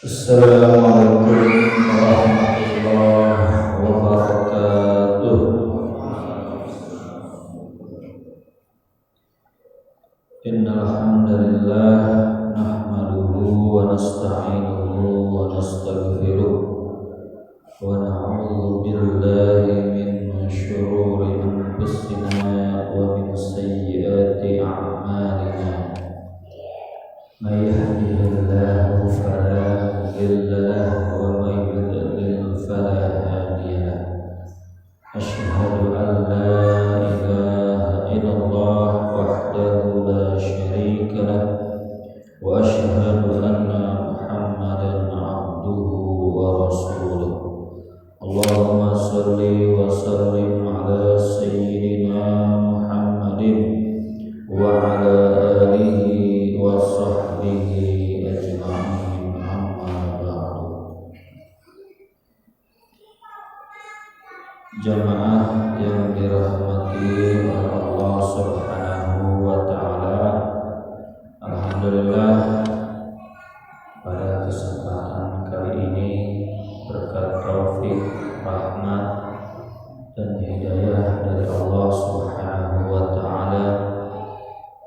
Assalamualaikum warahmatullahi wabarakatuh. Innal hamdalillah nahmaduhu wa nasta'inuhu wa nastaghfiruh wa na'udzu billahi min syururi anfusina wa min sayyiati a'malina. May yahdihillahu fala mudilla lahu wa may yudlil fala hadiya lahu. Asyhadu an la ilaha illallah wahdahu la syarika lahu wa asyhadu anna Muhammadan abduhu wa rasuluh. Allahumma shalli wa sallim ala sayyidina Muhammadin wa ala alihi wa sahbihi ajma'in, amma ba'du. Jamaah yang dirahmati oleh Allah Subhanahu wa ta'ala, alhamdulillah pada kesempatan kali ini berkat taufik, rahmat dan hidayah dari Allah Subhanahu wa ta'ala,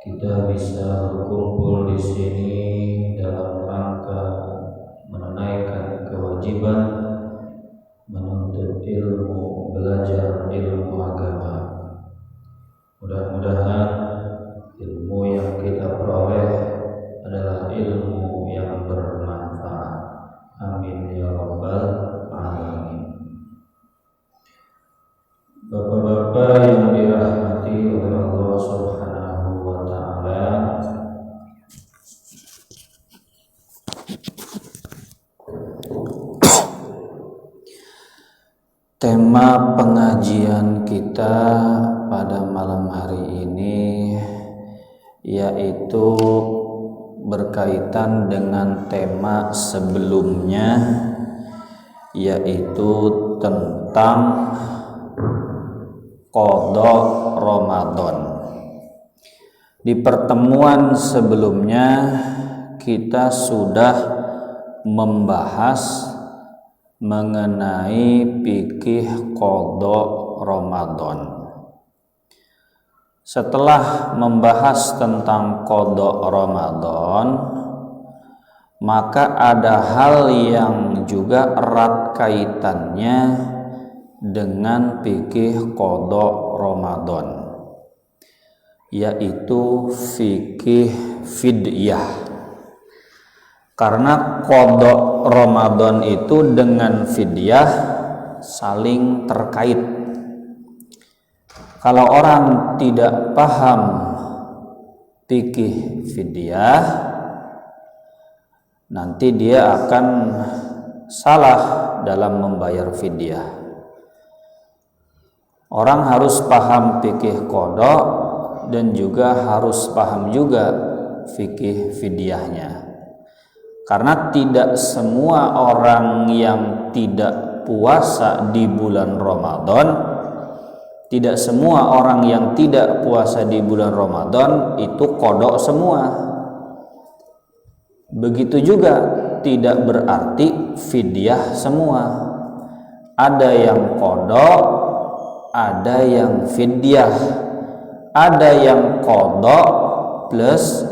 kita bisa berkumpul di sini dalam rangka menunaikan kewajiban menuntut ilmu, belajar ilmu agama. Mudah-mudahan ilmu yang kita peroleh adalah ilmu yang bermanfaat. Amin ya rabbal alamin. Bapak-bapak yang dirahmati oleh Allah Subhanahu wa ta'ala, tema pengajian kita pada malam hari ini yaitu berkaitan dengan tema sebelumnya, yaitu tentang qada Ramadan. Di pertemuan sebelumnya kita sudah membahas mengenai fikih qada Ramadan. Setelah membahas tentang qada Ramadan, maka ada hal yang juga erat kaitannya dengan fikih qada Ramadan, yaitu fikih fidyah. Karena qada Ramadan itu dengan fidyah saling terkait. Kalau orang tidak paham fikih fidyah, nanti dia akan salah dalam membayar fidyah. Orang harus paham fikih qada dan juga harus paham juga fikih fidyahnya. Karena tidak semua orang yang tidak puasa di bulan Ramadan, tidak semua orang yang tidak puasa di bulan Ramadan itu qada semua. Begitu juga tidak berarti fidyah semua. Ada yang qada, ada yang fidyah, ada yang qada plus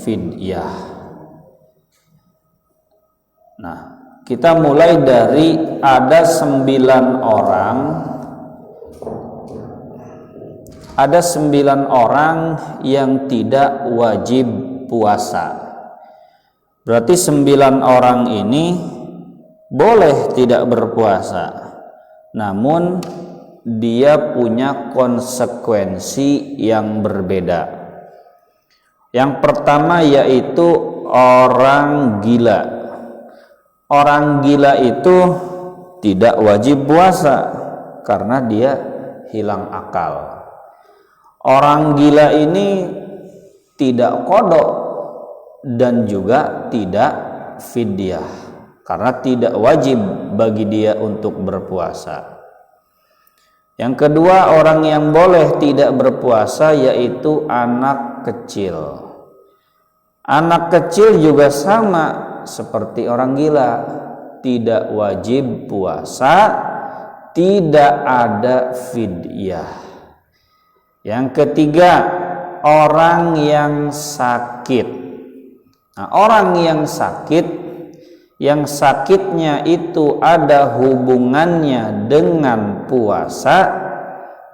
fidyah. Nah, kita mulai dari ada 9 orang yang tidak wajib puasa. Berarti 9 orang ini boleh tidak berpuasa, namun dia punya konsekuensi yang berbeda. Yang pertama yaitu orang gila. Orang gila itu tidak wajib puasa karena dia hilang akal. Orang gila ini tidak qada dan juga tidak fidyah karena tidak wajib bagi dia untuk berpuasa. Yang kedua, orang yang boleh tidak berpuasa yaitu anak kecil. Anak kecil juga sama seperti orang gila, tidak wajib puasa, tidak ada fidyah. Yang ketiga, orang yang sakit. Nah, orang yang sakitnya itu ada hubungannya dengan puasa,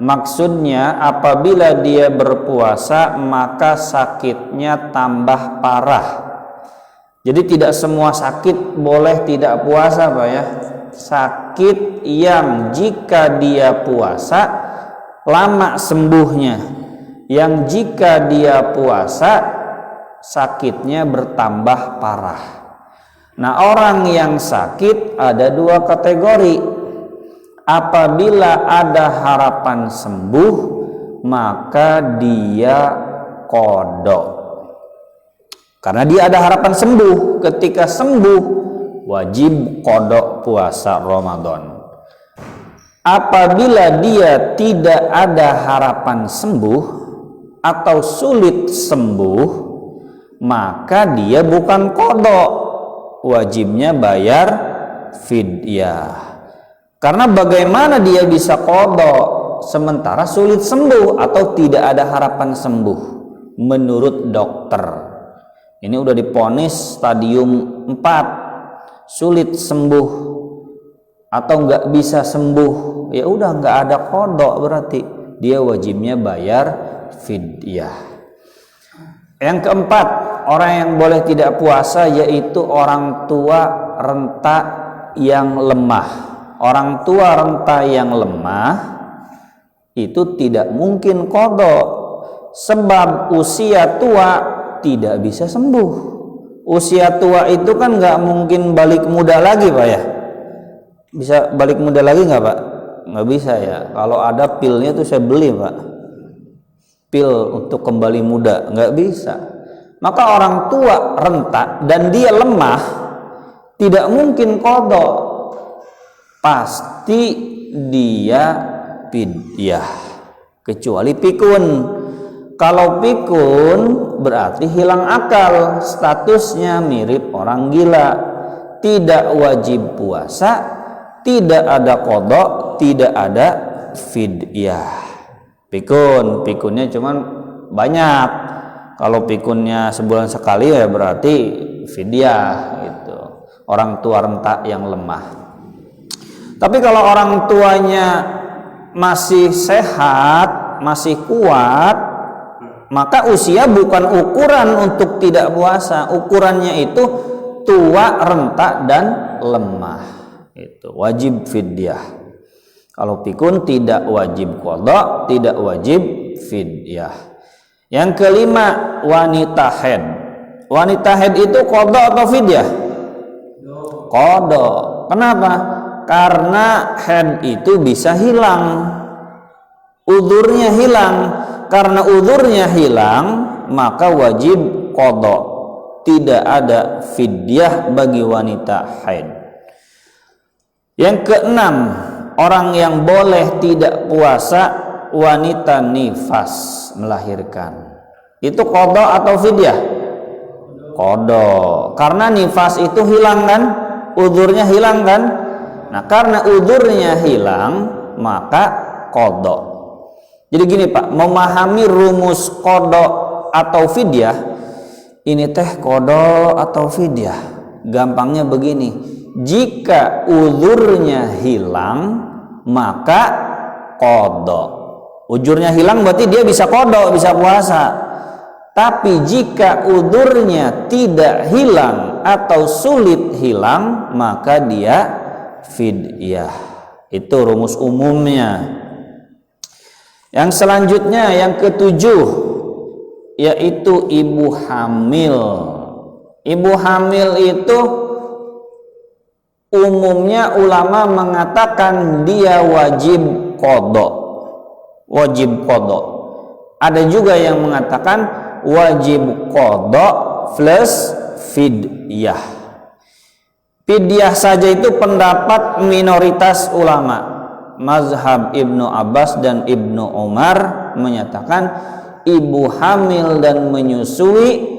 maksudnya apabila dia berpuasa maka sakitnya tambah parah. Jadi tidak semua sakit boleh tidak puasa, Pak ya. Sakit yang jika dia puasa lama sembuhnya, yang jika dia puasa sakitnya bertambah parah. Nah, orang yang sakit ada dua kategori. Apabila ada harapan sembuh, maka dia qada. Karena dia ada harapan sembuh, ketika sembuh wajib qada puasa Ramadan. Apabila dia tidak ada harapan sembuh atau sulit sembuh, maka dia bukan qada, wajibnya bayar fidyah. Karena bagaimana dia bisa qada sementara sulit sembuh atau tidak ada harapan sembuh menurut dokter. Ini udah diponis stadium 4, sulit sembuh atau nggak bisa sembuh, ya udah nggak ada qada, berarti dia wajibnya bayar fidyah. Yang keempat, orang yang boleh tidak puasa yaitu orang tua renta yang lemah. Orang tua renta yang lemah itu tidak mungkin qada, sebab usia tua tidak bisa sembuh. Usia tua itu kan nggak mungkin balik muda lagi, Pak ya. Bisa balik muda lagi nggak, Pak? Nggak bisa ya. Kalau ada pilnya tuh saya beli, Pak. Pil untuk kembali muda, nggak bisa. Maka orang tua renta dan dia lemah tidak mungkin qada, pasti dia fidyah, kecuali pikun. Kalau pikun berarti hilang akal, statusnya mirip orang gila, tidak wajib puasa, tidak ada qada, tidak ada fidyah. Pikunnya cuman banyak. Kalau pikunnya sebulan sekali ya berarti fidyah gitu. Orang tua renta yang lemah. Tapi kalau orang tuanya masih sehat, masih kuat, maka usia bukan ukuran untuk tidak puasa. Ukurannya itu tua, renta, dan lemah. Itu wajib fidyah. Kalau pikun tidak wajib qada, tidak wajib fidyah. Yang kelima, wanita haid. Wanita haid itu qada atau fidyah? Qada. Kenapa? Karena haid itu bisa hilang, uzurnya hilang. Karena uzurnya hilang, maka wajib qada. Tidak ada fidyah bagi wanita haid. Yang keenam, orang yang boleh tidak puasa, wanita nifas, melahirkan. Itu qada atau fidyah? Qada. Karena nifas itu hilang kan, uzurnya hilang kan. Nah, karena uzurnya hilang, maka qada. Jadi gini, Pak, memahami rumus qada atau fidyah, ini teh qada atau fidyah. Gampangnya begini, jika uzurnya hilang, maka qada. Uzurnya hilang berarti dia bisa qada, bisa puasa. Tapi jika uzurnya tidak hilang atau sulit hilang, maka dia fidyah. Itu rumus umumnya. Yang selanjutnya, yang ketujuh, yaitu ibu hamil. Ibu hamil itu umumnya ulama mengatakan dia wajib qada. Wajib qada. Ada juga yang mengatakan wajib qada plus fidyah. Fidyah saja itu pendapat minoritas ulama. mazhab Ibnu Abbas dan Ibnu Umar menyatakan ibu hamil dan menyusui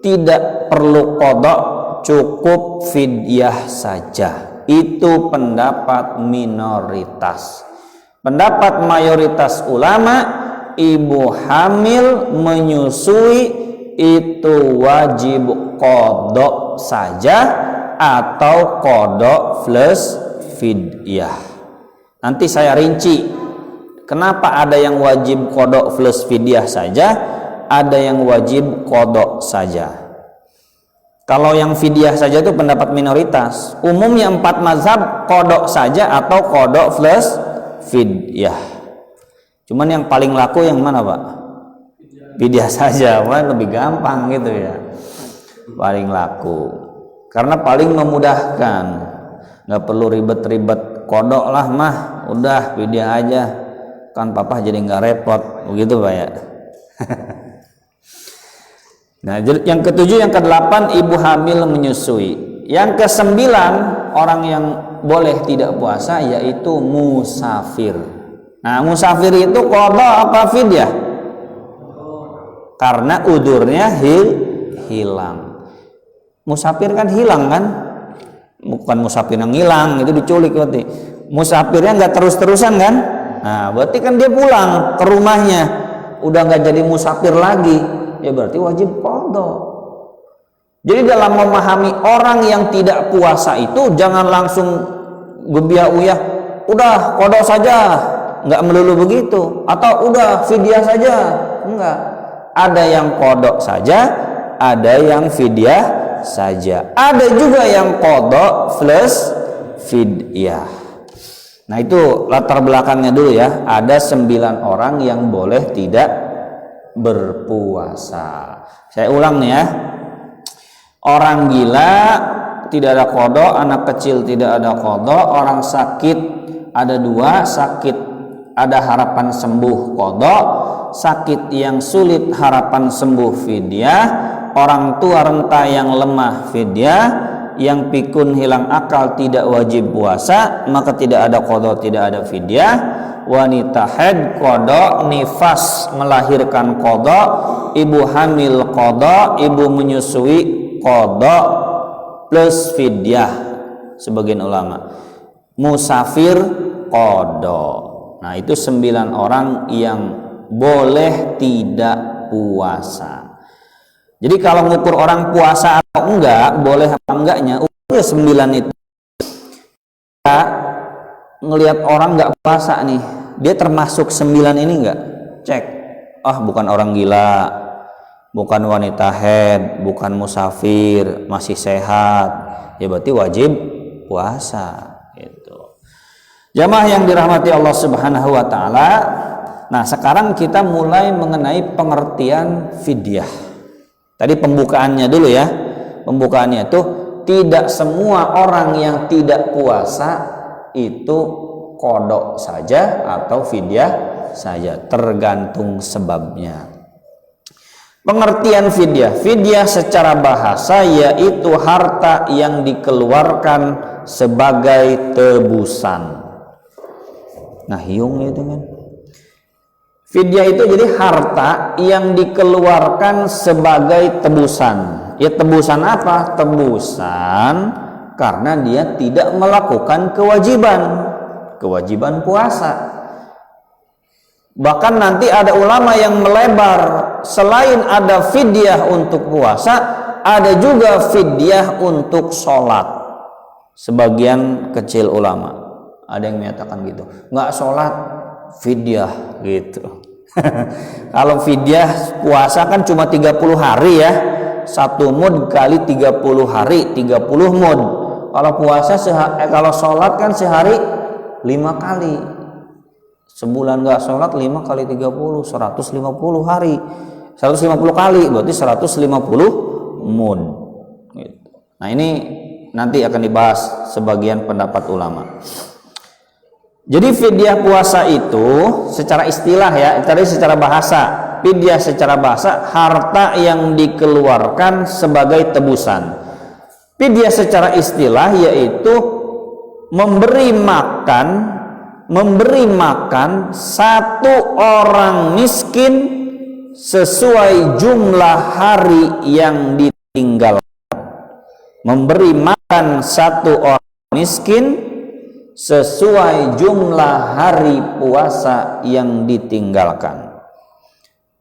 tidak perlu qada, cukup fidyah saja. Itu pendapat minoritas. Pendapat mayoritas ulama, ibu hamil menyusui itu wajib qada saja atau qada plus fidyah. Nanti saya rinci kenapa ada yang wajib qada plus fidyah saja, ada yang wajib qada saja. Kalau yang fidyah saja itu pendapat minoritas. Umumnya 4 mazhab qada saja atau qada plus fidyah. Cuman yang paling laku yang mana, Pak? Fidyah saja, wah lebih gampang gitu ya. Paling laku. Karena paling memudahkan. Nggak perlu ribet-ribet kodok lah mah, udah fidyah aja. Kan papa jadi nggak repot, begitu Pak ya. Nah, yang ketujuh, yang kedelapan ibu hamil menyusui. Yang kesembilan orang yang boleh tidak puasa yaitu musafir. Nah, musafir itu qada apa fidyah? Karena udurnya hilang. Musafir kan hilang kan? Bukan musafir yang hilang, itu diculik berarti. Musafirnya nggak terus-terusan kan? Nah, berarti kan dia pulang ke rumahnya, udah nggak jadi musafir lagi, ya berarti wajib qada. Jadi dalam memahami orang yang tidak puasa itu jangan langsung gebiah uyah, udah qada saja, nggak melulu begitu, atau udah fidyah saja, enggak. Ada yang qada saja, ada yang fidyah saja, ada juga yang qada plus fidyah. Nah, itu latar belakangnya dulu ya. Ada 9 orang yang boleh tidak berpuasa. Saya ulang nih ya. Orang gila tidak ada qada, anak kecil tidak ada qada, orang sakit ada 2, sakit ada harapan sembuh qada, sakit yang sulit harapan sembuh fidyah, orang tua renta yang lemah fidyah, yang pikun hilang akal tidak wajib puasa, maka tidak ada qada, tidak ada fidyah. Wanita haid qada, nifas melahirkan qada, ibu hamil qada, ibu menyusui qada plus fidyah sebagian ulama. Musafir qada. Nah, itu 9 orang yang boleh tidak puasa. Jadi kalau ngukur orang puasa atau enggak, boleh apa enggaknya, ukurnya 9 itu. Kita ngelihat orang enggak puasa nih, dia termasuk 9 ini enggak? Cek. Bukan orang gila, bukan wanita haid, bukan musafir, masih sehat. Ya berarti wajib puasa gitu. Jamaah yang dirahmati Allah Subhanahu wa taala. Nah, sekarang kita mulai mengenai pengertian fidyah. Tadi pembukaannya dulu ya. Pembukaannya itu tidak semua orang yang tidak puasa itu qada saja atau fidyah saja, tergantung sebabnya. Pengertian fidyah. Fidyah secara bahasa yaitu harta yang dikeluarkan sebagai tebusan. Nah, hiung itu kan. Fidyah itu jadi harta yang dikeluarkan sebagai tebusan. Ya, tebusan apa? Tebusan karena dia tidak melakukan kewajiban puasa. Bahkan nanti ada ulama yang melebar, selain ada fidyah untuk puasa, ada juga fidyah untuk sholat. Sebagian kecil ulama ada yang menyatakan gitu, nggak sholat fidyah gitu. Kalau fidyah puasa kan cuma 30 hari ya, 1 mud kali 30 hari 30 mud. Kalau puasa kalau sholat kan sehari 5 kali, sebulan nggak sholat 5 kali 30 150 hari, 150 kali berarti 150 mud gitu. Nah, ini nanti akan dibahas sebagian pendapat ulama. Jadi fidyah puasa itu secara istilah ya, tadi secara bahasa, fidyah secara bahasa harta yang dikeluarkan sebagai tebusan. Fidyah secara istilah yaitu memberi makan memberi makan satu orang miskin sesuai jumlah hari yang ditinggalkan. Memberi makan satu orang miskin sesuai jumlah hari puasa yang ditinggalkan.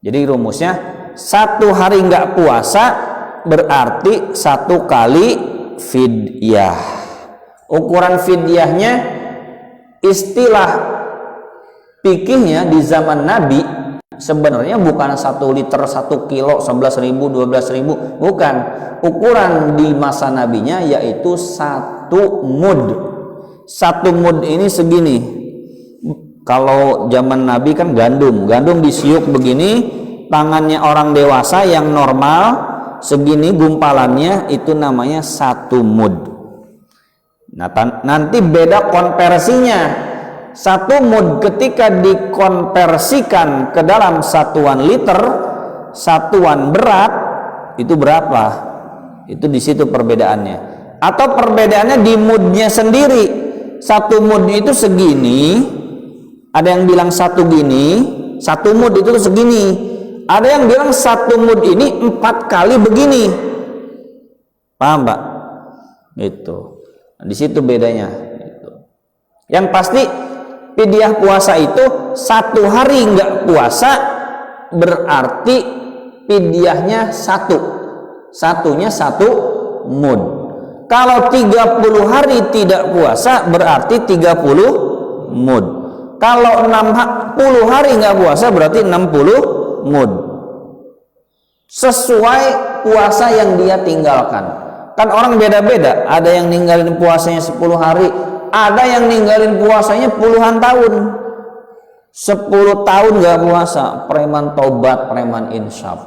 Jadi rumusnya, satu hari nggak puasa berarti satu kali fidyah. Ukuran fidyahnya, istilah fikihnya di zaman Nabi sebenarnya bukan 1 liter, 1 kilo, 11.000, 12.000, bukan. Ukuran di masa Nabinya yaitu 1 mud. 1 mud ini segini. Kalau zaman Nabi kan gandum disiuk begini, tangannya orang dewasa yang normal segini gumpalannya, itu namanya 1 mud. Nah, nanti beda konversinya. 1 mud ketika dikonversikan ke dalam satuan liter, satuan berat, itu berapa? Itu di situ perbedaannya. Atau perbedaannya di mudnya sendiri. 1 mud itu segini. Ada yang bilang 1 gini, 1 mud itu segini. Ada yang bilang 1 mud ini 4 kali begini. Paham, Pak? Itu. Nah, di situ bedanya. Gitu. Yang pasti fidyah puasa itu 1 hari nggak puasa berarti fidyahnya 1. Satunya 1 mud. Kalau 30 hari tidak puasa berarti 30 mud. Kalau 60 hari nggak puasa berarti 60 mud. Sesuai puasa yang dia tinggalkan. Kan orang beda-beda. Ada yang ninggalin puasanya 10 hari, ada yang ninggalin puasanya puluhan tahun. 10 tahun nggak puasa, preman tobat, preman insaf.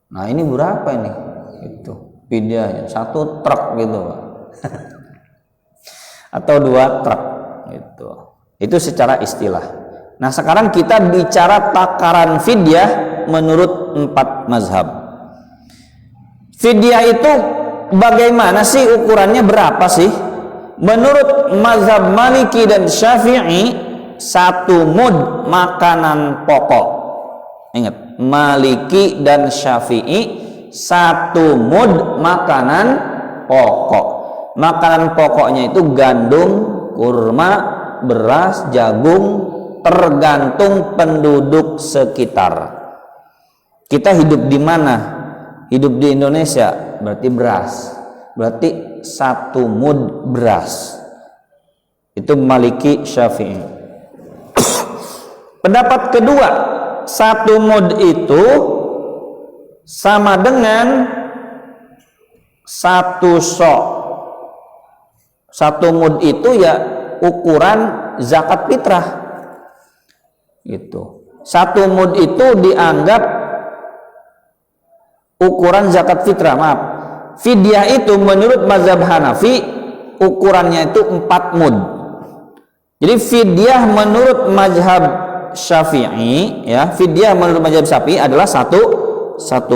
Nah, ini berapa ini? Itu fidyahnya 1 truk gitu, Pak. Atau 2 truk gitu. Itu secara istilah. Nah, sekarang kita bicara takaran fidyah menurut 4 mazhab. Fidyah itu bagaimana sih ukurannya, berapa sih? Menurut mazhab Maliki dan Syafi'i, 1 mud makanan pokok. Ingat, Maliki dan Syafi'i, 1 mud makanan pokok. Makanan pokoknya itu gandum, kurma, beras, jagung, tergantung penduduk sekitar. Kita hidup di mana? Hidup di Indonesia, berarti beras. Berarti 1 mud beras. Itu Maliki, Syafi'i. Pendapat kedua, 1 mud itu sama dengan 1 sok. 1 mud itu ya ukuran zakat fitrah. Itu 1 mud itu dianggap ukuran zakat fitrah. Maaf, fidyah itu menurut mazhab Hanafi ukurannya itu 4 mud. Jadi fidyah menurut mazhab Syafi'i, ya, fidyah menurut mazhab Syafi'i adalah 1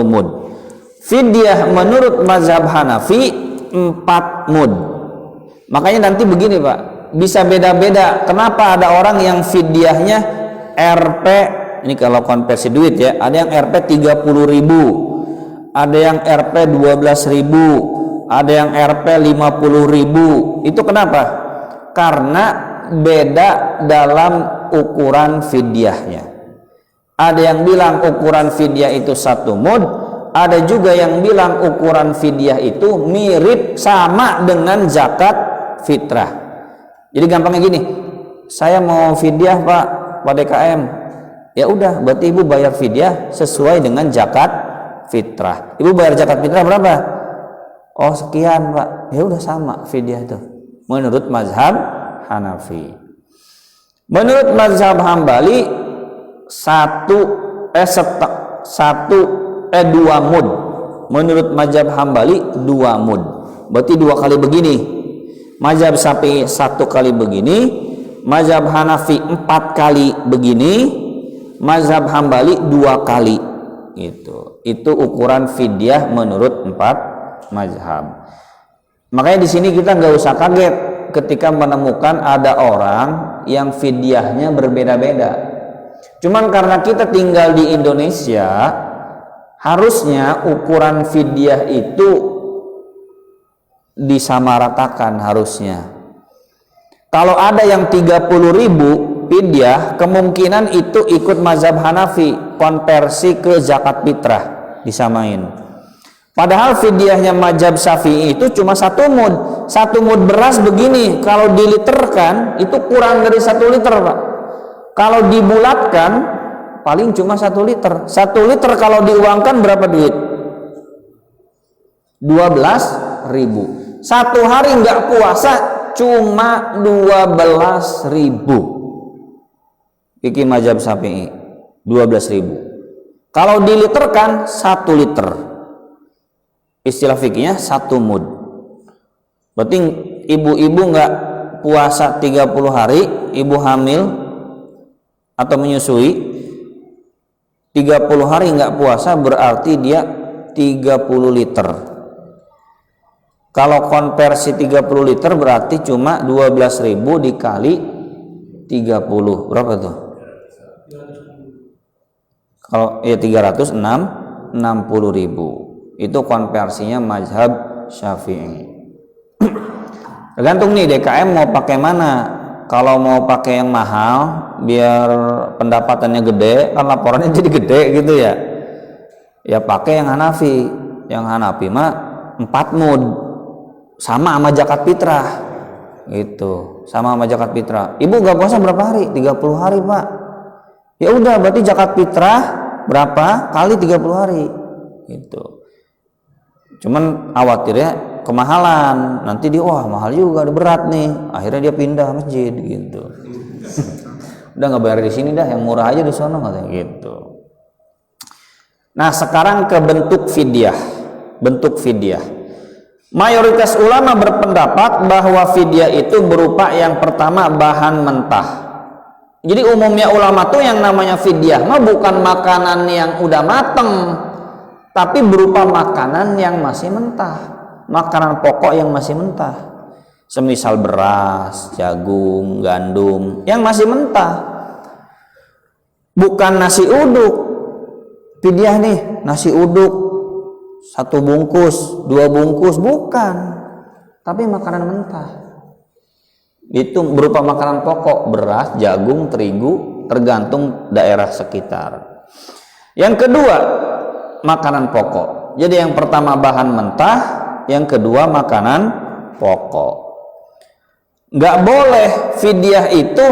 mud. Fidyah menurut mazhab Hanafi 4 mud. Makanya nanti begini, Pak, bisa beda-beda. Kenapa ada orang yang fidyahnya Rp, ini kalau konversi duit ya, ada yang Rp 30.000, ada yang Rp 12.000, ada yang Rp 50.000. Itu kenapa? Karena beda dalam ukuran fidyahnya. Ada yang bilang ukuran fidyah itu 1 mud, ada juga yang bilang ukuran fidyah itu mirip sama dengan zakat fitrah. Jadi gampangnya gini, saya mau fidyah, Pak, DKM. Ya udah, berarti ibu bayar fidyah sesuai dengan zakat fitrah. Ibu bayar zakat fitrah berapa? Oh, sekian, Pak. Ya udah, sama fidyah itu. Menurut mazhab Hanafi. Menurut mazhab Hambali 2 mud. Menurut mazhab Hambali 2 mud. Berarti 2 kali begini. Mazhab Syafi'i 1 kali begini, mazhab Hanafi 4 kali begini, mazhab Hambali 2 kali. Itu ukuran fidyah menurut 4 mazhab. Makanya di sini kita nggak usah kaget ketika menemukan ada orang yang fidyahnya berbeda-beda. Cuman karena kita tinggal di Indonesia, harusnya ukuran fidyah itu disamaratakan harusnya. Kalau ada yang 30.000 fidyah, kemungkinan itu ikut mazhab Hanafi, konversi ke zakat fitrah, disamain. Padahal fidyahnya mazhab Syafi'i itu cuma 1 mud. 1 mud beras begini, kalau diliterkan itu kurang dari 1 liter, Pak. Kalau dibulatkan paling cuma 1 liter. 1 liter kalau diuangkan berapa duit? 12.000. 1 hari nggak puasa cuma 12.000. Fikih mazhab Syafi'i 12.000. Kalau diliterkan 1 liter. Istilah fikihnya 1 mud. Berarti ibu-ibu nggak puasa 30 hari, ibu hamil atau menyusui 30 hari nggak puasa berarti dia 30 liter. Kalau konversi 30 liter berarti cuma 12.000 dikali 30. Berapa tuh? Kalau ya 360.000. Itu konversinya mazhab Syafi'i. Tergantung nih DKM mau pakai mana. Kalau mau pakai yang mahal biar pendapatannya gede, kan laporannya jadi gede gitu ya. Ya pakai yang Hanafi. Yang Hanafi mah 4 mud. Sama zakat fitrah. Gitu. Sama zakat fitrah. Ibu gak puasa berapa hari? 30 hari, Pak. Ya udah, berarti zakat fitrah berapa kali 30 hari. Gitu. Cuman khawatirnya kemahalan, nanti dia wah mahal juga, berat nih, akhirnya dia pindah masjid gitu. Udah nggak bayar di sini dah, yang murah aja di sana katanya gitu. Nah sekarang ke bentuk fidyah. Mayoritas ulama berpendapat bahwa fidyah itu berupa yang pertama bahan mentah. Jadi umumnya ulama tuh yang namanya fidyah mah bukan makanan yang udah mateng, tapi berupa makanan yang masih mentah, makanan pokok yang masih mentah, semisal beras, jagung, gandum yang masih mentah. Bukan nasi uduk. Fidyah nih nasi uduk 1 bungkus, 2 bungkus, bukan, tapi makanan mentah. Itu berupa makanan pokok, beras, jagung, terigu, tergantung daerah sekitar. Yang kedua makanan pokok. Jadi yang pertama bahan mentah, yang kedua makanan pokok. Nggak boleh fidyah itu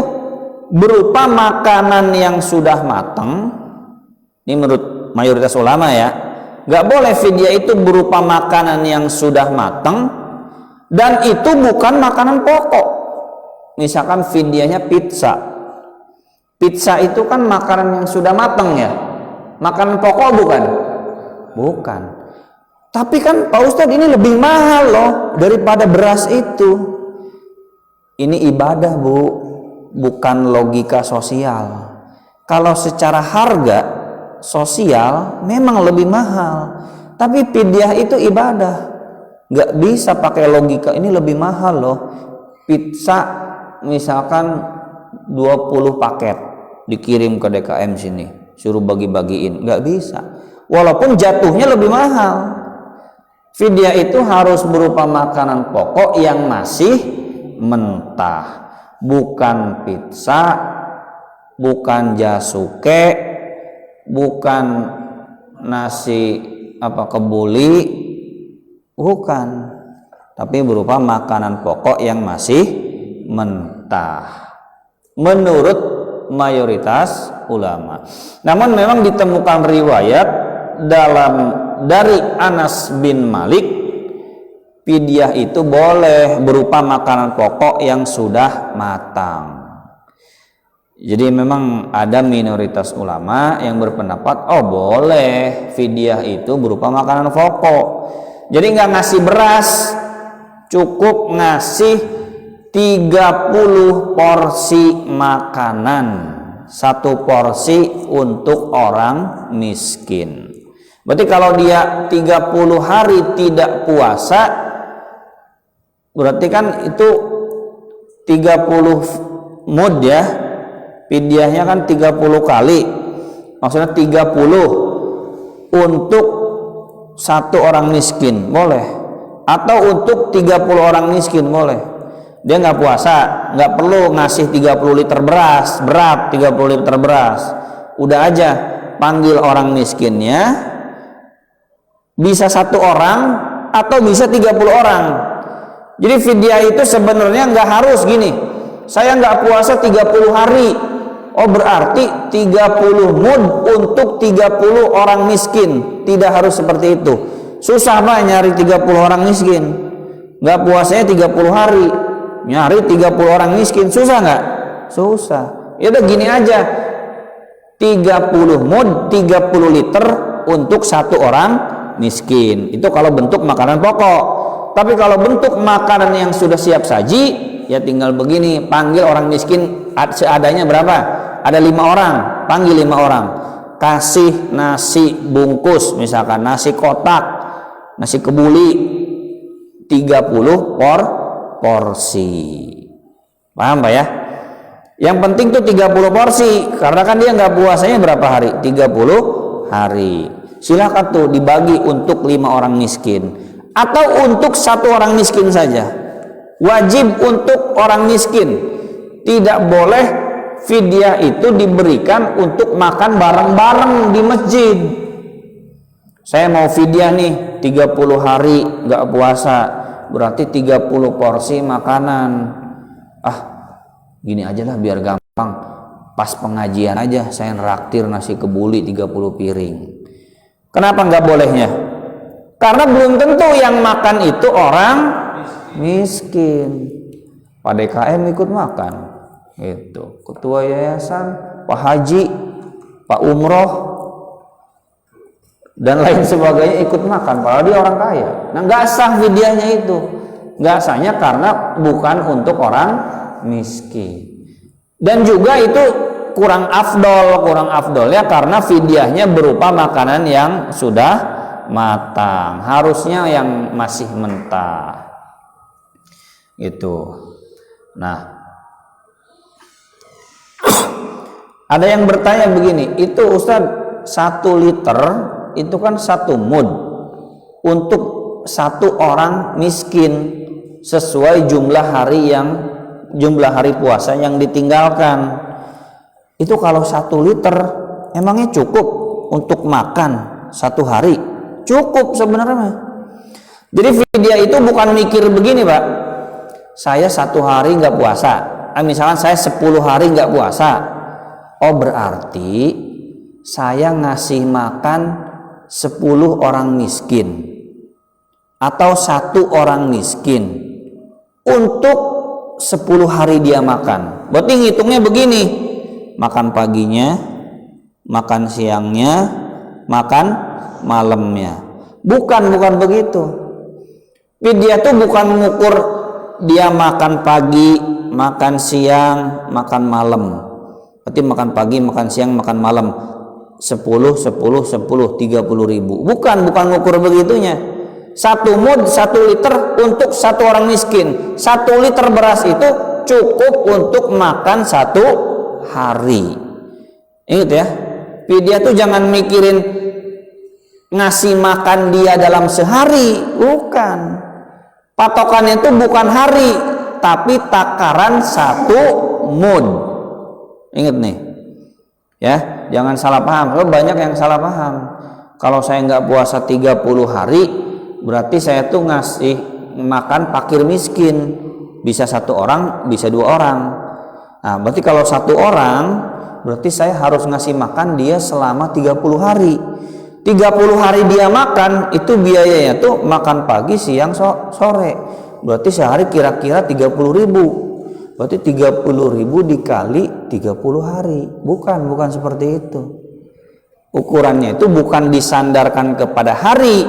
berupa makanan yang sudah matang. Ini menurut mayoritas ulama ya. Nggak boleh fidyah itu berupa makanan yang sudah matang dan itu bukan makanan pokok. Misalkan fidyahnya pizza. Pizza itu kan makanan yang sudah matang ya. Makanan pokok bukan? Bukan. Tapi kan Pak Ustadz ini lebih mahal loh daripada beras itu. Ini ibadah, Bu, bukan logika sosial. Kalau secara harga sosial memang lebih mahal, tapi fidyah itu ibadah. Nggak bisa pakai logika ini lebih mahal loh. Pizza misalkan 20 paket dikirim ke DKM sini, suruh bagi-bagiin, nggak bisa. Walaupun jatuhnya lebih mahal. Fidyah itu harus berupa makanan pokok yang masih mentah, bukan pizza, bukan jasuke, bukan nasi kebuli, bukan, tapi berupa makanan pokok yang masih mentah menurut mayoritas ulama. Namun memang ditemukan riwayat dari Anas bin Malik, fidyah itu boleh berupa makanan pokok yang sudah matang. Jadi memang ada minoritas ulama yang berpendapat oh boleh fidyah itu berupa makanan pokok. Jadi nggak ngasih beras, cukup ngasih 30 porsi makanan, 1 porsi untuk orang miskin. Berarti kalau dia 30 hari tidak puasa, berarti kan itu 30 mud ya, fidyahnya kan 30 kali, maksudnya 30 untuk satu orang miskin boleh, atau untuk 30 orang miskin boleh. Dia nggak puasa, nggak perlu ngasih 30 liter beras, berat 30 liter beras, udah aja panggil orang miskinnya, bisa satu orang atau bisa 30 orang. Jadi fidyah itu sebenarnya nggak harus gini, saya nggak puasa 30 hari, oh berarti 30 mud untuk 30 orang miskin. Tidak harus seperti itu. Susah Pak nyari 30 orang miskin, nggak puasanya 30 hari, nyari 30 orang miskin susah nggak? Susah. Ya udah gini aja, 30 mud 30 liter untuk satu orang miskin. Itu kalau bentuk makanan pokok. Tapi kalau bentuk makanan yang sudah siap saji, ya tinggal begini, panggil orang miskin seadanya berapa? Ada 5 orang, panggil 5 orang, kasih nasi bungkus, misalkan nasi kotak, nasi kebuli 30 porsi. Paham Pak ya? Yang penting tuh 30 porsi, karena kan dia nggak puasanya berapa hari? 30 hari. Silakan tuh dibagi untuk 5 orang miskin atau untuk satu orang miskin saja. Wajib untuk orang miskin. Tidak boleh fidyah itu diberikan untuk makan bareng-bareng di masjid. Saya mau fidyah nih 30 hari nggak puasa, berarti 30 porsi makanan. Gini aja lah biar gampang, pas pengajian aja saya neraktir nasi kebuli 30 piring. Kenapa nggak bolehnya? Karena belum tentu yang makan itu orang miskin. Pak DKM ikut makan, itu ketua yayasan, Pak Haji, Pak Umroh, dan lain sebagainya ikut makan, padahal dia orang kaya. Nah nggak sah fidyahnya itu, nggak sahnya karena bukan untuk orang miskin. Dan juga itu kurang afdolnya karena fidyahnya berupa makanan yang sudah matang, harusnya yang masih mentah itu. Nah, ada yang bertanya begini, itu Ustadz 1 liter itu kan 1 mud untuk satu orang miskin sesuai jumlah hari puasa yang ditinggalkan. Itu kalau 1 liter emangnya cukup untuk makan 1 hari? Cukup sebenarnya. Jadi fidyah itu bukan mikir begini Pak, saya 1 hari nggak puasa, misalkan saya 10 hari nggak puasa, oh berarti saya ngasih makan 10 orang miskin atau 1 orang miskin untuk 10 hari dia makan. Berarti ngitungnya begini, makan paginya, makan siangnya, makan malamnya. Bukan begitu. Fidyah itu bukan mengukur dia makan pagi, makan siang, makan malam. Berarti makan pagi, makan siang, makan malam 10, 30 ribu. Bukan ngukur begitunya. 1 mud 1 liter untuk 1 orang miskin. 1 liter beras itu cukup untuk makan 1 hari. Ingat ya, fidyah itu jangan mikirin ngasih makan dia dalam sehari, bukan. Patokannya itu bukan hari, tapi takaran 1 mud. Ingat nih, ya, jangan salah paham. Banyak yang salah paham. Kalau saya nggak puasa 30 hari, berarti saya tuh ngasih makan fakir miskin. Bisa 1 orang, bisa 2 orang. Nah, berarti kalau 1 orang, berarti saya harus ngasih makan dia selama 30 hari. 30 hari dia makan, itu biayanya tuh makan pagi, siang, sore. Berarti sehari kira-kira 30 ribu. Berarti 30 ribu dikali 30 hari. Bukan seperti itu. Ukurannya itu bukan disandarkan kepada hari,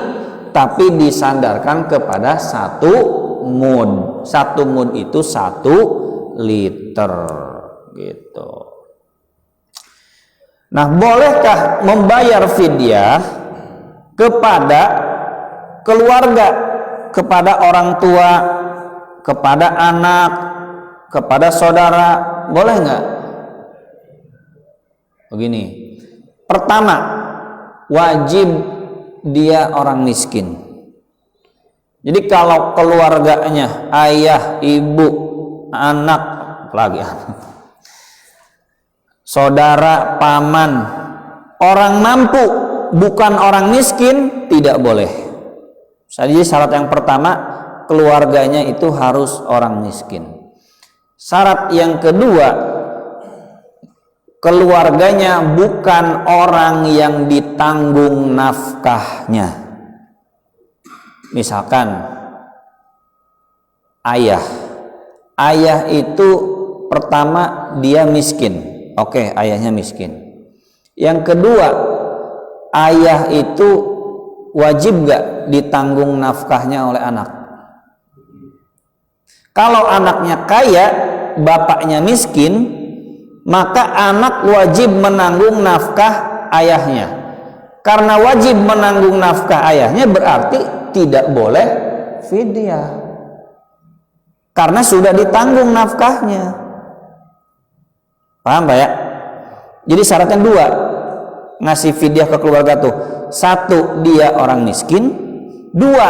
tapi disandarkan kepada 1 mud. 1 mud itu 1 liter gitu. Nah, bolehkah membayar fidyah kepada keluarga, kepada orang tua, kepada anak, kepada saudara, boleh nggak? Begini, pertama, wajib dia orang miskin. Jadi kalau keluarganya, ayah, ibu, anak, lagi saudara, paman, orang mampu, bukan orang miskin, tidak boleh. Jadi syarat yang pertama, keluarganya itu harus orang miskin. Syarat yang kedua, keluarganya bukan orang yang ditanggung nafkahnya. Misalkan ayah itu pertama dia miskin. Oke, ayahnya miskin. Yang kedua, ayah itu wajib gak ditanggung nafkahnya oleh anak? Kalau anaknya kaya, bapaknya miskin, maka anak wajib menanggung nafkah ayahnya. Karena wajib menanggung nafkah ayahnya berarti tidak boleh fidyah. Karena sudah ditanggung nafkahnya. Paham Pak ya? Jadi syaratnya dua, ngasih fidyah ke keluarga tuh. Satu, dia orang miskin. Dua,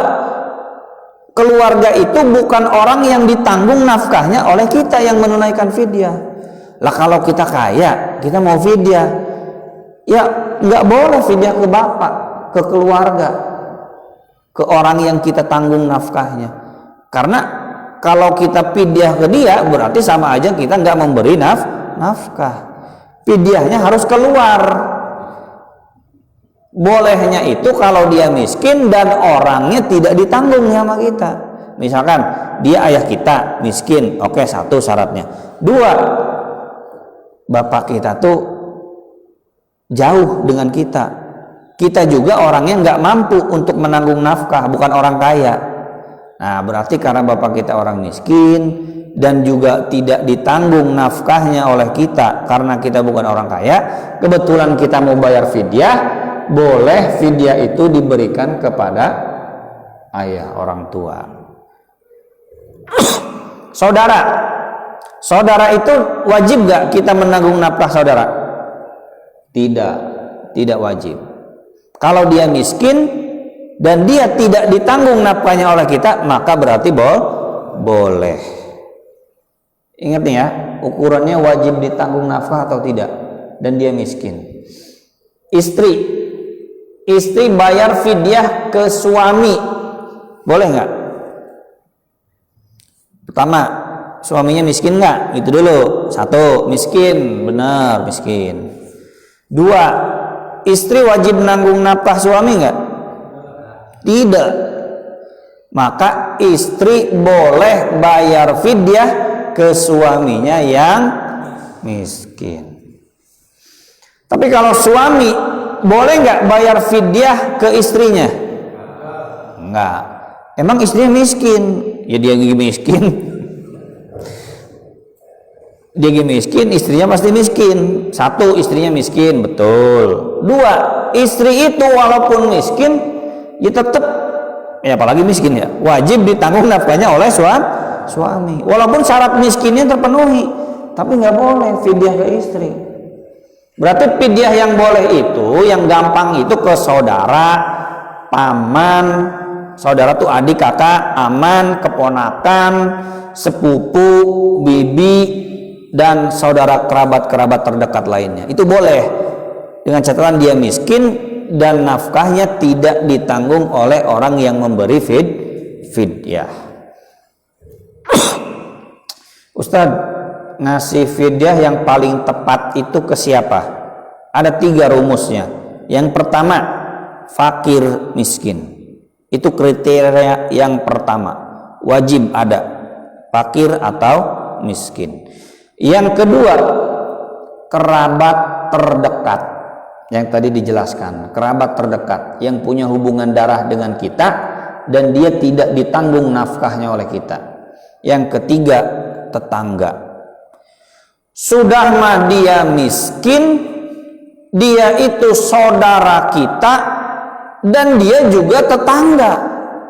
keluarga itu bukan orang yang ditanggung nafkahnya oleh kita yang menunaikan fidyah. Lah kalau kita kaya, kita mau fidyah, ya nggak boleh fidyah ke bapak, ke keluarga, ke orang yang kita tanggung nafkahnya. Karena kalau kita fidyah ke dia, berarti sama aja kita nggak memberi nafkah. Fidyahnya harus keluar. Bolehnya itu kalau dia miskin dan orangnya tidak ditanggung sama kita. Misalkan dia ayah kita miskin, oke, satu syaratnya. Dua, bapak kita tuh jauh dengan kita. Kita juga orangnya nggak mampu untuk menanggung nafkah, bukan orang kaya. Nah, berarti karena bapak kita orang miskin dan juga tidak ditanggung nafkahnya oleh kita karena kita bukan orang kaya, kebetulan kita mau bayar fidyah, boleh fidyah itu diberikan kepada ayah, orang tua. Saudara itu wajib gak kita menanggung nafkah saudara? Tidak wajib. Kalau dia miskin dan dia tidak ditanggung nafkahnya oleh kita, maka berarti boleh. Ingat nih ya, ukurannya wajib ditanggung nafkah atau tidak, dan dia miskin. Istri bayar fidyah ke suami, boleh nggak? Pertama, suaminya miskin nggak? Itu dulu. Satu, miskin, benar miskin. Dua, istri wajib menanggung nafkah suami nggak? Tidak. Maka istri boleh bayar fidyah ke suaminya yang miskin. Tapi kalau suami boleh nggak bayar fidyah ke istrinya? Enggak. Emang istrinya miskin? Ya dia gigi miskin. Dia gigi miskin, istrinya pasti miskin. Satu, istrinya miskin, betul. Dua, istri itu walaupun miskin, ya tetap, ya apalagi miskin ya, wajib ditanggung nafkahnya oleh suami. Walaupun syarat miskinnya terpenuhi, tapi nggak boleh fidyah ke istri. Berarti fidyah yang boleh itu, yang gampang itu ke saudara, paman, saudara tuh adik, kakak, aman, keponakan, sepupu, bibi, dan saudara kerabat terdekat lainnya. Itu boleh, dengan catatan dia miskin dan nafkahnya tidak ditanggung oleh orang yang memberi fidyah. Ustadz, ngasih fidyah yang paling tepat itu ke siapa? Ada 3 rumusnya. Yang pertama, fakir miskin. Itu kriteria yang pertama, wajib ada fakir atau miskin. Yang kedua, kerabat terdekat. Yang tadi dijelaskan, kerabat terdekat yang punya hubungan darah dengan kita dan dia tidak ditanggung nafkahnya oleh kita. Yang ketiga, tetangga. Sudah mah dia miskin, dia itu saudara kita dan dia juga tetangga.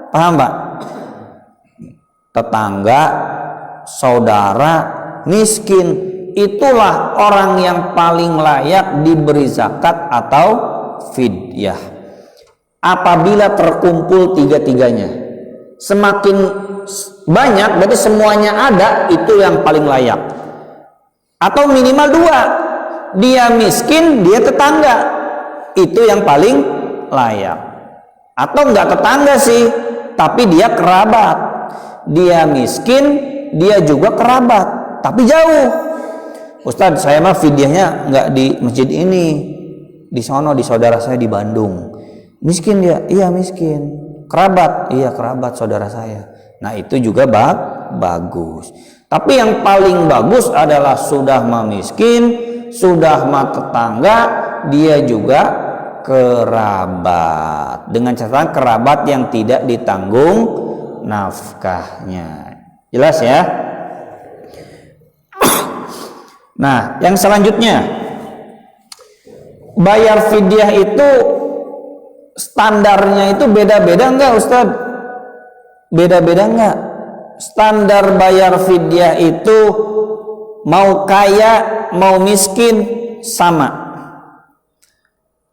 Paham Pak? Tetangga, saudara, miskin, itulah orang yang paling layak diberi zakat atau fidyah. Apabila terkumpul tiga-tiganya, semakin banyak berarti semuanya ada, itu yang paling layak. Atau minimal dua, dia miskin, dia tetangga, itu yang paling layak. Atau enggak tetangga sih, tapi dia kerabat. Dia miskin, dia juga kerabat, tapi jauh. Ustadz, saya mah fidyahnya enggak di masjid ini, di sono, di saudara saya di Bandung. Miskin dia, iya miskin. Kerabat, iya kerabat saudara saya. Nah itu juga bagus. Tapi yang paling bagus adalah sudah mah miskin, sudah mah tetangga, dia juga kerabat. Dengan catatan kerabat yang tidak ditanggung nafkahnya. Jelas ya? Nah, yang selanjutnya, bayar fidyah itu standarnya itu beda-beda enggak Ustadz? Beda-beda enggak? Standar bayar fidyah itu mau kaya, mau miskin sama.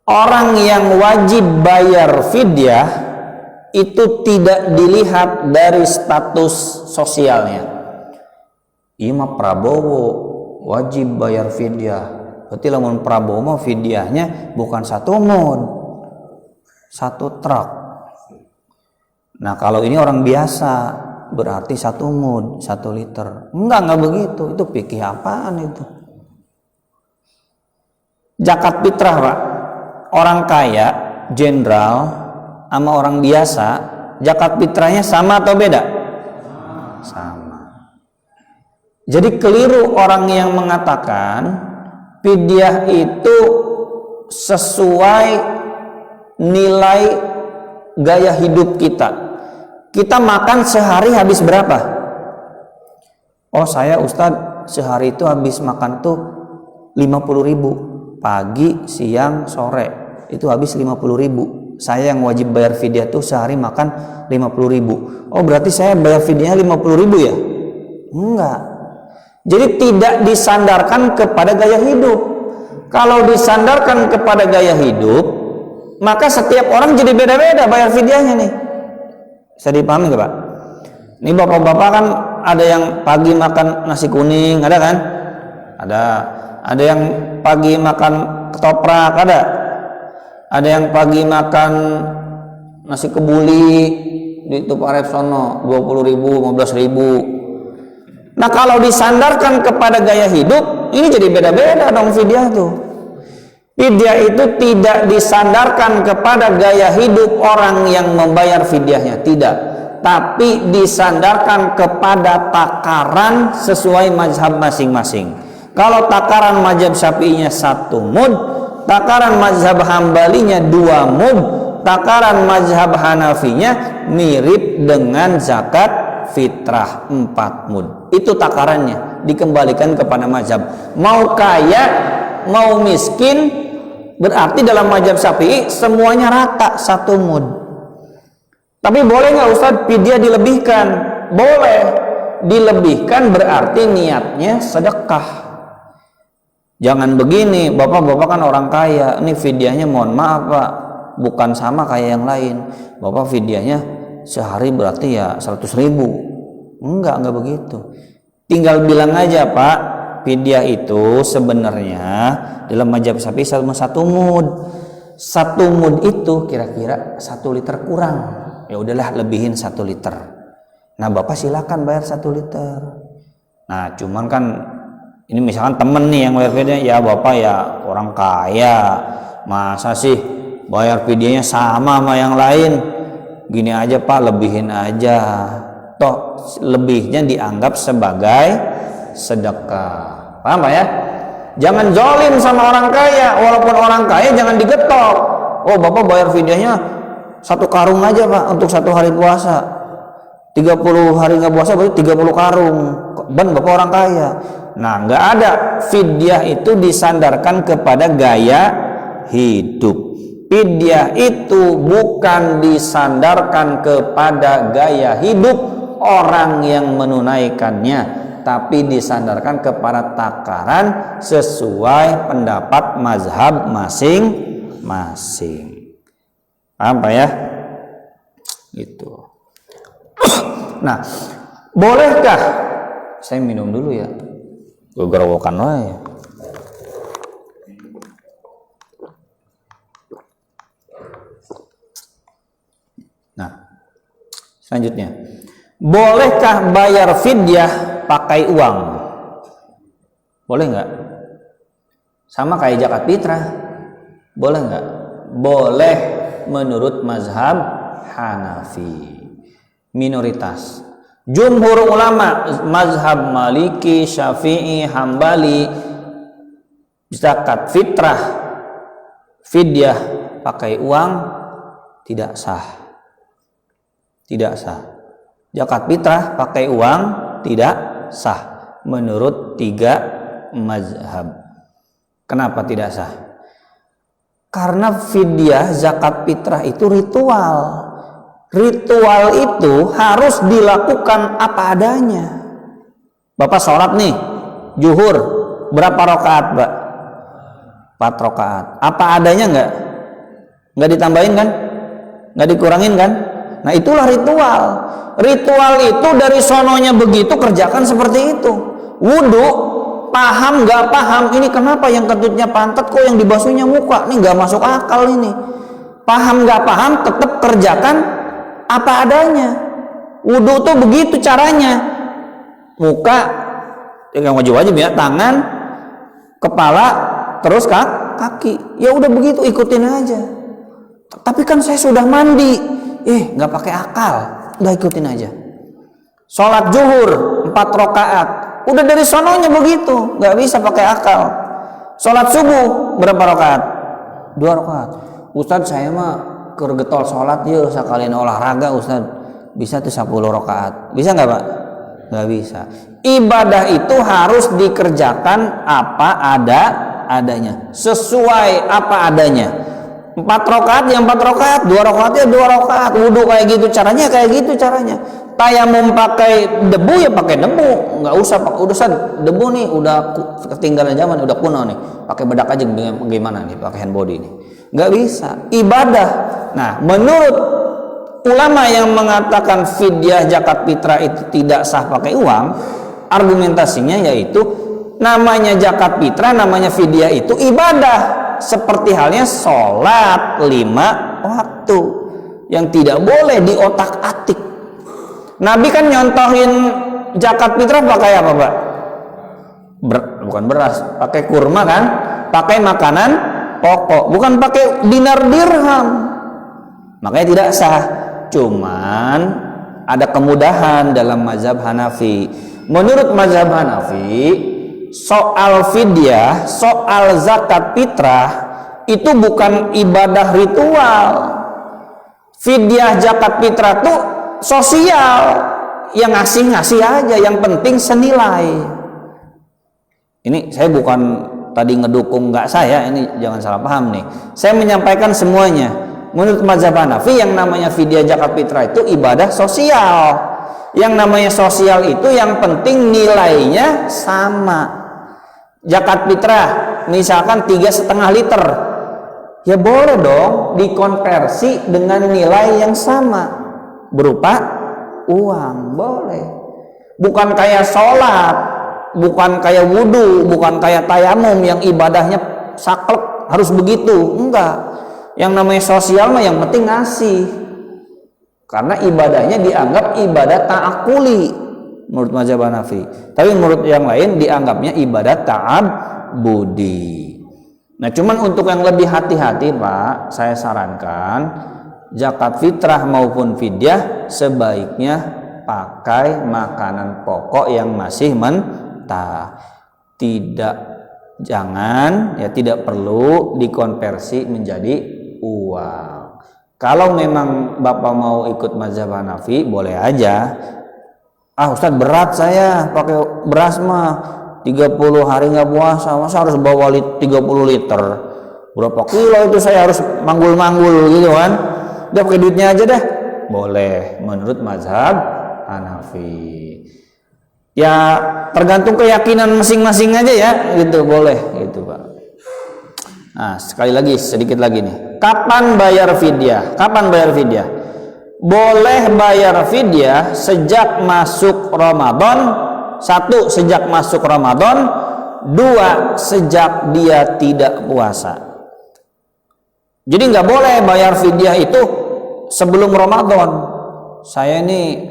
Orang yang wajib bayar fidyah itu tidak dilihat dari status sosialnya. Ima Prabowo wajib bayar fidyah. Berarti lamun Prabowo fidyahnya bukan 1 mun, 1 truk. Nah kalau ini orang biasa berarti 1 mud, 1 liter. Enggak begitu. Itu fikih apaan itu? Zakat fitrah Pak, orang kaya, jenderal, sama orang biasa, zakat fitrahnya sama atau beda? Sama. Jadi keliru orang yang mengatakan fidyah itu sesuai nilai gaya hidup kita. Kita makan sehari habis berapa? Oh saya Ustadz sehari itu habis makan tuh 50.000, pagi, siang, sore itu habis 50.000. Saya yang wajib bayar fidyah tuh sehari makan 50.000. Oh berarti saya bayar fidyahnya 50.000 ya? Enggak. Jadi tidak disandarkan kepada gaya hidup. Kalau disandarkan kepada gaya hidup, maka setiap orang jadi beda-beda bayar fidyahnya nih. Bisa dipahami nggak Pak? Ini bapak-bapak kan ada yang pagi makan nasi kuning, ada kan? Ada yang pagi makan ketoprak, ada yang pagi makan nasi kebuli di Tuparep sono 20.000, 15.000. Nah kalau disandarkan kepada gaya hidup, ini jadi beda-beda dong fidyah tuh. Fidyah itu tidak disandarkan kepada gaya hidup orang yang membayar fidyahnya, tidak. Tapi disandarkan kepada takaran sesuai mazhab masing-masing. Kalau takaran mazhab Syafi'inya 1 mud, takaran mazhab Hambalinya 2 mud, takaran mazhab Hanafinya mirip dengan zakat fitrah 4 mud. Itu takarannya, dikembalikan kepada mazhab. Mau kaya, mau miskin, berarti dalam mazhab Syafi'i semuanya rata 1 mud. Tapi boleh nggak Ustaz fidyah dilebihkan? Boleh. Dilebihkan berarti niatnya sedekah. Jangan begini, bapak-bapak kan orang kaya, ini fidyahnya mohon maaf Pak, bukan sama kayak yang lain. Bapak fidyahnya sehari berarti ya 100.000. Enggak begitu. Tinggal bilang aja Pak, fidyah itu sebenarnya dalam mazhab Syafi'i 1 mud. 1 mud itu kira-kira 1 liter kurang. Ya udahlah lebihin 1 liter. Nah Bapak silakan bayar 1 liter. Nah cuman kan ini misalkan temen nih yang bayar fidyah, ya Bapak ya orang kaya, masa sih bayar fidyahnya sama yang lain? Gini aja Pak, lebihin aja. Toh lebihnya dianggap sebagai sedekah. Paham Pak ya? Jangan zolim sama orang kaya, walaupun orang kaya jangan digetok. Oh Bapak bayar fidyahnya 1 karung aja Pak untuk 1 hari puasa. 30 hari nggak puasa berarti 30 karung. Ben Bapak orang kaya. Nah nggak ada. Fidyah itu disandarkan kepada gaya hidup. Fidyah itu bukan disandarkan kepada gaya hidup orang yang menunaikannya, tapi disandarkan kepada takaran sesuai pendapat mazhab masing-masing. Paham Pak ya? Gitu. Nah, bolehkah saya minum dulu ya? Gue gerowokan wae. Nah, selanjutnya, bolehkah bayar fidyah pakai uang? Boleh nggak? Sama kayak zakat fitrah, boleh nggak? Boleh menurut mazhab Hanafi, minoritas. Jumhur ulama mazhab Maliki, Syafi'i, Hambali, zakat fitrah fidyah pakai uang tidak sah. Tidak sah. Zakat fitrah pakai uang tidak sah menurut 3 mazhab. Kenapa tidak sah? Karena fidyah zakat fitrah itu ritual. Ritual itu harus dilakukan apa adanya. Bapak sholat nih, zuhur, berapa rakaat, Pak? 4 rakaat. Apa adanya enggak? Enggak ditambahin kan? Enggak dikurangin kan? Nah, itulah ritual. Ritual itu dari sononya begitu, kerjakan seperti itu. Wudu, paham nggak paham, ini kenapa yang kentutnya pantat, kok yang dibasuhnya muka, ini nggak masuk akal ini. Paham nggak paham, tetap kerjakan apa adanya. Wudu tuh begitu caranya. Muka, yang wajib-wajib ya, tangan, kepala, terus kaki. Ya udah begitu, ikutin aja. Tapi kan saya sudah mandi. Nggak pakai akal, udah ikutin aja. Sholat zuhur 4 rakaat, udah dari sononya begitu, nggak bisa pakai akal. Sholat subuh berapa rakaat? 2 rakaat. Ustadz saya mah kergetol sholat yuk sekalian olahraga Ustadz, bisa tuh 10 rakaat, bisa nggak Pak? Nggak bisa. Ibadah itu harus dikerjakan apa adanya, sesuai apa adanya. 4 rakaat yang 4 rakaat, 2 rakaat ya 2 rakaat. Wudu kayak gitu caranya, kayak gitu caranya. Tayamum pakai debu ya pakai debu, nggak usah pakai urusan debu nih, udah ketinggalan zaman, udah kuno nih. Pakai bedak aja gimana nih, pakai hand body nih. Nggak bisa. Ibadah. Nah, menurut ulama yang mengatakan fidyah zakat fitrah itu tidak sah pakai uang, argumentasinya yaitu namanya zakat fitrah, namanya fidyah itu ibadah. Seperti halnya sholat 5 waktu yang tidak boleh diotak-atik. Nabi kan nyontohin zakat fitrah pakai apa Pak? Bukan beras, pakai kurma kan? Pakai makanan pokok, bukan pakai dinar dirham. Makanya tidak sah. Cuman ada kemudahan dalam mazhab Hanafi. Menurut mazhab Hanafi, soal fidyah, soal zakat fitrah itu bukan ibadah ritual. Fidyah zakat fitrah itu sosial, yang ngasih aja, yang penting senilai. Ini saya bukan tadi ngedukung nggak saya, ini jangan salah paham nih. Saya menyampaikan semuanya. Menurut mazhab Hanafi yang namanya fidyah zakat fitrah itu ibadah sosial. Yang namanya sosial itu yang penting nilainya sama. Zakat fitrah misalkan 3,5 liter, ya boleh dong dikonversi dengan nilai yang sama berupa uang, boleh. Bukan kayak sholat, bukan kayak wudu, bukan kayak tayamum yang ibadahnya saklek harus begitu, enggak. Yang namanya sosial mah yang penting ngasih, karena ibadahnya dianggap ibadah ta'akuli menurut mazhab Hanafi. Tapi menurut yang lain dianggapnya ibadat ta'abbudi. Nah, cuman untuk yang lebih hati-hati Pak, saya sarankan zakat fitrah maupun fidyah sebaiknya pakai makanan pokok yang masih mentah. Tidak perlu dikonversi menjadi uang. Kalau memang Bapak mau ikut mazhab Hanafi, boleh aja. Ustadz berat saya pakai beras mah 30 hari nggak puasa, masa harus bawa 30 liter, berapa kilo itu saya harus manggul-manggul gitu kan, udah pakai duitnya aja deh. Boleh menurut mazhab Hanafi. Ya tergantung keyakinan masing-masing aja ya, gitu boleh gitu Pak. Nah sekali lagi sedikit lagi nih, kapan bayar fidyah? Kapan bayar fidyah? Boleh bayar fidyah sejak masuk Ramadan. 1 sejak masuk Ramadan, 2 sejak dia tidak puasa. Jadi nggak boleh bayar fidyah itu sebelum Ramadan. Saya ini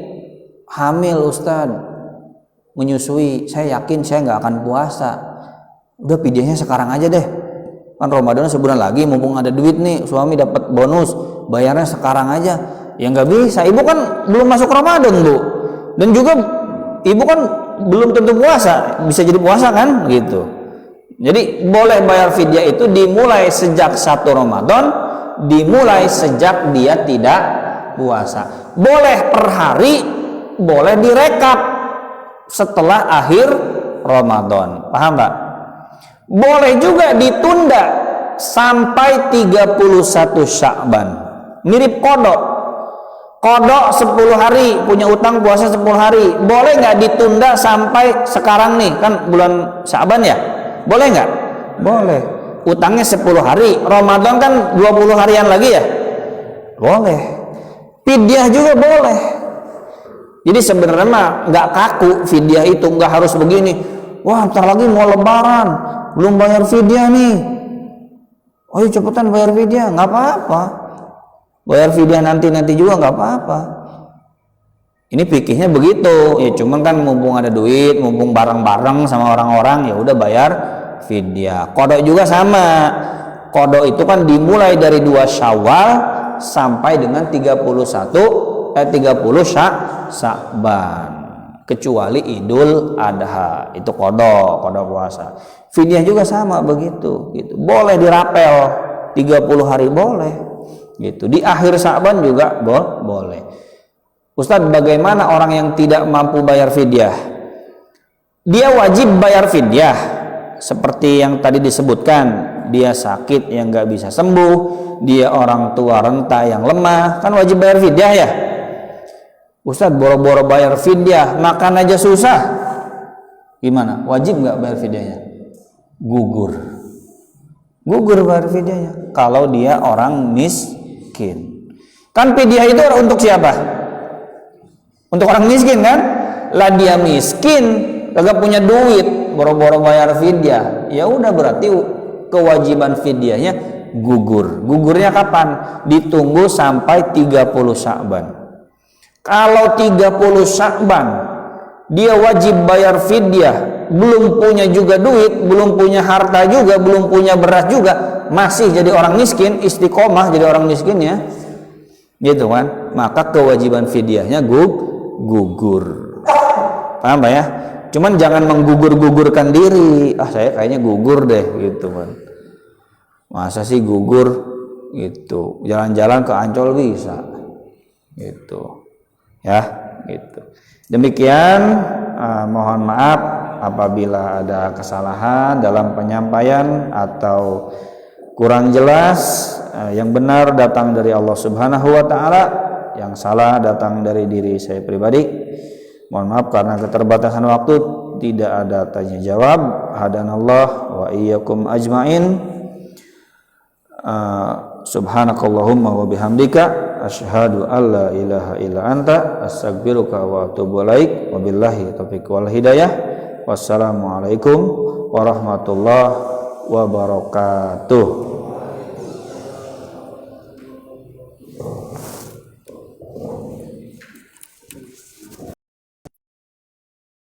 hamil Ustadz, menyusui, saya yakin saya nggak akan puasa. Udah fidyahnya sekarang aja deh. Kan Ramadan sebulan lagi, mumpung ada duit nih, suami dapat bonus, bayarnya sekarang aja. Ya nggak bisa. Ibu kan belum masuk Ramadan Bu, dan juga ibu kan belum tentu puasa, bisa jadi puasa kan, gitu. Jadi boleh bayar fidyah itu dimulai sejak 1 Ramadan, dimulai sejak dia tidak puasa. Boleh per hari, boleh direkap setelah akhir Ramadan. Paham Pak? Boleh juga ditunda sampai 31 Sya'ban. Mirip kodok. Kodok 10 hari, punya utang puasa 10 hari. Boleh nggak ditunda sampai sekarang nih? Kan bulan Sya'ban ya? Boleh nggak? Boleh. Utangnya 10 hari, Ramadan kan 20 harian lagi ya? Boleh. Fidyah juga boleh. Jadi sebenarnya mah nggak kaku fidyah itu, nggak harus begini. Wah, bentar lagi mau lebaran, belum bayar fidyah nih. Oh, cepetan bayar fidyah, nggak apa-apa. Bayar fidyah nanti juga nggak apa-apa. Ini fikihnya begitu, ya cuman kan mumpung ada duit, mumpung bareng-bareng sama orang-orang, ya udah bayar fidyah. Qadha juga sama. Qadha itu kan dimulai dari 2 Syawal sampai dengan 30 Sya'ban. Kecuali Idul Adha, itu qadha puasa. Fidyah juga sama begitu, gitu. Boleh dirapel 30 hari boleh. Gitu. Di akhir Sya'ban juga boleh. Ustadz, bagaimana orang yang tidak mampu bayar fidyah? Dia wajib bayar fidyah seperti yang tadi disebutkan. Dia sakit yang nggak bisa sembuh, dia orang tua renta yang lemah, kan wajib bayar fidyah ya. Ustadz, boro-boro bayar fidyah, makan aja susah, gimana? Wajib nggak bayar fidyahnya? Gugur bayar fidyahnya kalau dia orang miskin. Kan fidyah itu untuk siapa? Untuk orang miskin kan? Lah dia miskin, kagak punya duit, boro-boro bayar fidyah. Ya udah berarti kewajiban fidyahnya gugur. Gugurnya kapan? Ditunggu sampai 30 Sya'ban. Kalau 30 Sya'ban dia wajib bayar fidyah, belum punya juga duit, belum punya harta juga, belum punya beras juga, masih jadi orang miskin, istiqomah jadi orang miskinnya. Gitu kan? Maka kewajiban fidyahnya gugur. Paham Pak ya? Cuman jangan menggugur-gugurkan diri. Saya kayaknya gugur deh gitu kan. Masa sih gugur gitu. Jalan-jalan ke Ancol bisa. Gitu. Ya, gitu. Demikian, mohon maaf apabila ada kesalahan dalam penyampaian atau kurang jelas. Yang benar datang dari Allah Subhanahu wa taala. Yang salah datang dari diri saya pribadi. Mohon maaf karena keterbatasan waktu, tidak ada tanya jawab. Hadanallah wa iyyakum ajmain. Subhanakallahumma wa bihamdika asyhadu an la ilaha illa anta astaghfiruka wa atubu ilaik. Wabillahi taufiq wal hidayah. Wassalamualaikum warahmatullahi wabarakatuh.